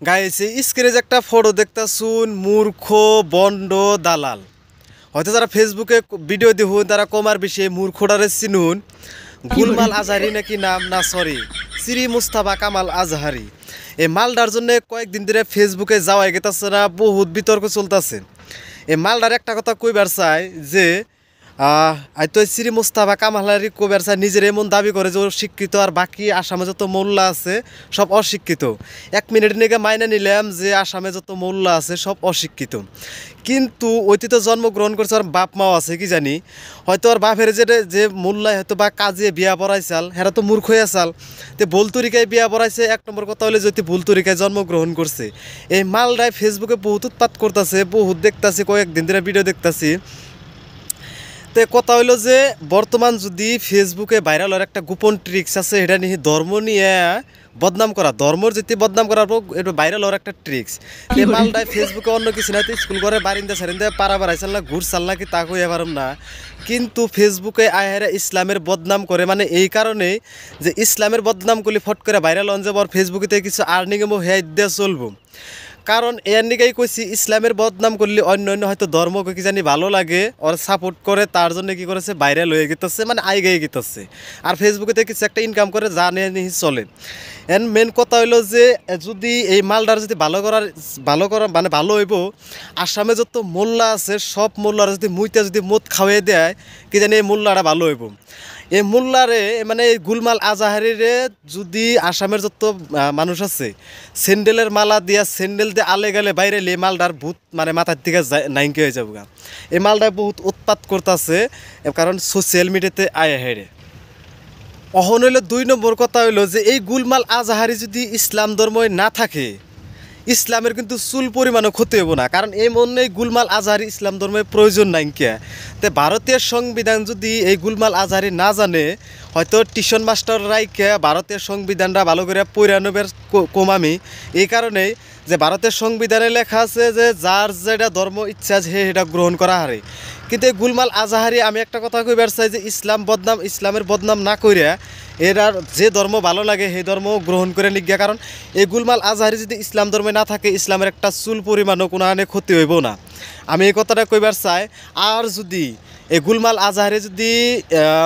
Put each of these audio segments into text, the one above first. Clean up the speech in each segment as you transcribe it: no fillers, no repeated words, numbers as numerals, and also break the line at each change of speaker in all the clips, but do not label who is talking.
guys স্ক্রিনে যে একটা ফটো দেখতাছুন মূর্খ বন্ড দালাল হয়তো যারা ফেসবুকে ভিডিও দেখুন তারা কমার বিষয়ে মূর্খটারে চিনুন গুলমাল আজহারি নাকি নাম না সরি শ্রী মুস্তাফা কামাল আজহারি এই মালটার জন্য কয়েকদিন ধরে ফেসবুকে যাওয়াই গেতাছে না বহুত বিতর্ক চলতেছে এই মালটার একটা কথা কইবার চাই যে তো শ্রী মুস্তাফা কামাল কইবার চাই নিজের এমন দাবি করে যে শিক্ষিত আর বাকি আসামে যত মোল্লা আছে সব অশিক্ষিত 1 মিনিট নিয়ে মাইনে নিলাম যে আসামে যত মোল্লা আছে সব অশিক্ষিত কিন্তু ওইটি তো জন্মগ্রহণ করছে আর বাপ মাও আছে কি জানি হয়তো আর বাপের যে মোল্লায় হয়তো বা কাজে বিয়া পড়াইছাল হেরা তো মূর্খ হয়ে আসাল তো ভুল তরিকায় বিয়া পড়াইছে 1 নম্বর কথা হলে যদি ভুল তরিকায় জন্মগ্রহণ করছে এই মালটায় ফেসবুকে বহুত উৎপাত করতেছে বহুত দেখতাছি কয়েকদিন ধরে ভিডিও দেখতাছি তো কথা হইলো যে বর্তমান যদি ফেসবুকে ভাইরাল হওয়ার একটা গোপন ট্রিক্স আছে এটা নিয়ে ধর্ম নিয়ে বদনাম করা ধর্মর যদি বদনাম করার পর এটা ভাইরাল হওয়ার একটা ট্রিক্স এই মালটায় ফেসবুকে অন্য কিছু না স্কুল করে বারিন্দা সারিন্দা পাড়া বাড়াইছাল না ঘুরছাল না কি তা কইয়া পারম না কিন্তু ফেসবুকে আহেরা ইসলামের বদনাম করে মানে এই কারণে যে ইসলামের বদনাম করলে ফট করে ভাইরাল হন যাব আর ফেসবুকে কিছু আর্নিংও হেয়াই দিয়ে চলবো কারণ এর নিকেই কইছি ইসলামের বদনাম করলে অন্য অন্য হয়তো ধর্মকে কি জানি ভালো লাগে ওর সাপোর্ট করে তার জন্য কি করেছে ভাইরাল হয়ে গেতেছে মানে আইগাই গেতেছে আর ফেসবুকে কিছু একটা ইনকাম করে জানে নিয়ে চলে এন্ড মেন কথা হইলো যে যদি এই মালটার যদি ভালো করা মানে ভালো হইব আসামে যত মোল্লা আছে সব মোল্লারা যদি মুইতে যদি মদ খাওয়াই দেয় কি জানি এই মোল্লাটা ভালো হইব এই মোল্লারে মানে এই গুলমাল আজহারিরে যদি আসামের যত মানুষ আছে স্যান্ডেলের মালা দিয়া স্যান্ডেল দিয়ে আলে গেলে বাইরে এই মালটার ভূত মানে মাথার দিকে নাইনকে হয়ে যাবো এই মালটায় বহুত উৎপাত করতেছে কারণ সোশ্যাল মিডিয়াতে আয় হেরে অহন হইলো 2 নম্বর কথা হইলো যে এই গুলমাল আজহারি যদি ইসলাম ধর্মই না থাকে ইসলামের কিন্তু চুল পরিমাণও ক্ষতি হবো না কারণ এই মনে গুলমাল আজহারি ইসলাম ধর্মের প্রয়োজন নাই কে তো ভারতীয় সংবিধান যদি এই গুলমাল আজহারি না জানে হয়তো টিউশন মাস্টার রাইকে ভারতীয় সংবিধানটা ভালো করে পৈরানবের কমামি এই কারণেই যে ভারতের সংবিধানে লেখা আছে যে যার যেটা ধর্ম ইচ্ছা সে এটা গ্রহণ করা হারে কিন্তু এই গুলমাল আজহারি আমি একটা কথা কইবার চাই যে ইসলামের বদনাম না কইরা এরার যে ধর্ম ভালো লাগে সেই ধর্ম গ্রহণ করে নিজ্ঞা কারণ এই গুলমাল আজহারি যদি ইসলাম ধর্মে না থাকে ইসলামের একটা চুল পরিমাণও কোনো আনে ক্ষতি হইব না আমি এই কথাটা কইবার চাই আর যদি এই গুলমাল আজহারি যদি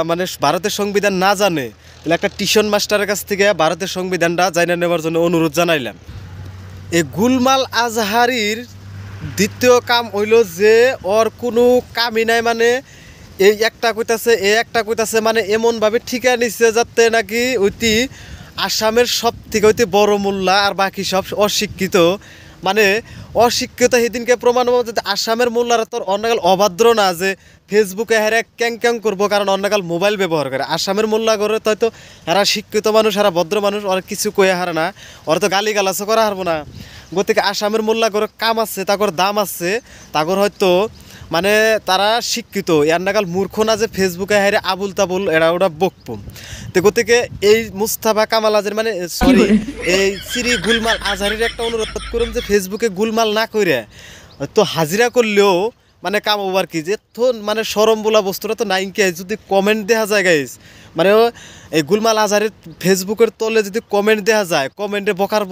মানে ভারতের সংবিধান না জানে তাহলে একটা টিউশন মাস্টারের কাছ থেকে ভারতের সংবিধানটা জানা নেওয়ার জন্য অনুরোধ জানাইলাম এই গুলমাল আজহারির দ্বিতীয় কাম হইল যে ওর কোনো কামই নাই মানে এই একটা কইতাছে মানে এমনভাবে ঠিকা নিচ্ছে যাতে নাকি ওইটি আসামের সব থেকে ওইটি বড় মোল্লা আর বাকি সব অশিক্ষিত মানে অশিক্ষিত সেদিনকে প্রমাণ হবে যে আসামের মোল্লারা তোর অন্যকাল অভদ্র না যে ফেসবুকে হেরা ক্যাং করবো কারণ অন্যকাল মোবাইল ব্যবহার করে আসামের মোল্লা করে তো হয়তো এরা শিক্ষিত মানুষ এরা ভদ্র মানুষ ওরা কিছু কয়ে হারে না ওরা তো গালি গালাসও করা হারবো না গতিকে আসামের মোল্লা করে কাম আছে তাকর দাম আছে তাকর হয়তো মানে তারা শিক্ষিত এর নাগাল মূর্খ না যে ফেসবুকে হারে আবুল তাবুল এরা ওরা বকবো তো গতিকে এই মুস্তাফা কামাল আজহারি মানে সরি এই শ্রী গুলমাল আজহারির একটা অনুরোধ করুন যে ফেসবুকে গুলমাল না করে তো হাজিরা করলেও মানে কাম ওভার কি যে তো মানে সরম বলা বস্তুটা তো নাইকে যদি কমেন্ট দেখা যায় গাইস মানে এই গুলমাল আজহারির ফেসবুকের তলে যদি কমেন্ট দেওয়া যায় কমেন্টে বকার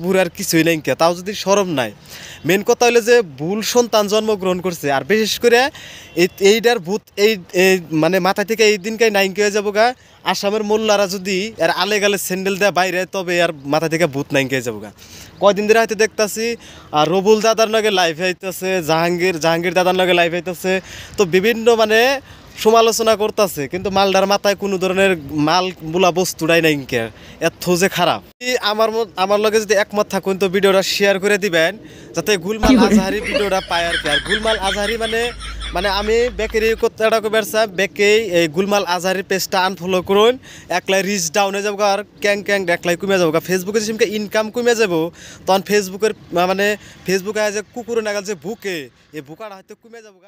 বুড়ার কিছুই নাই কে তাও যদি সরম নাই মেন কথা হলো যে ভুল সন্তান জন্মগ্রহণ করছে আর বিশেষ করে এইটার ভূত এই মানে মাথা থেকে এই দিনকাই নাইনকে হয়ে যাবো গা আসামের মোল্লারা যদি এর আলে গালে স্যান্ডেল দেওয়া বাইরে তবে আর মাথা থেকে ভূত নাইনকে হয়ে যাবো গা কয়দিন ধরে হয়তো দেখতেছি আর রবুল দাদার লগে লাইভ হইতেছে জাহাঙ্গীর দাদার লগে লাইভ হইতেছে তো বিভিন্ন মানে সমালোচনা করতেছে কিন্তু মালদার মাথায় কোনো ধরনের মাল বলা বস্তুটাই নাই কে এত যে খারাপ আমার লগে যদি একমত থাকুন তো ভিডিওটা শেয়ার করে দিবেন যাতে গুলমাল আজহারি ভিডিওটা পায় আর কি আর গুলমাল আজহারি মানে আমি বেকেরি কথাটা কইবার চাই বেকেই এই গুলমাল আজহারি পেজটা আনফলো করুন একলাই রিচ ডাউনে যাবো আর ক্যাং একলাই কমে যাবো ফেসবুকে যেমন ইনকাম কমে যাবো তখন ফেসবুকে যে কুকুরের নাগাল যে বুকে এই বুকাটা হয়তো কমে যাবো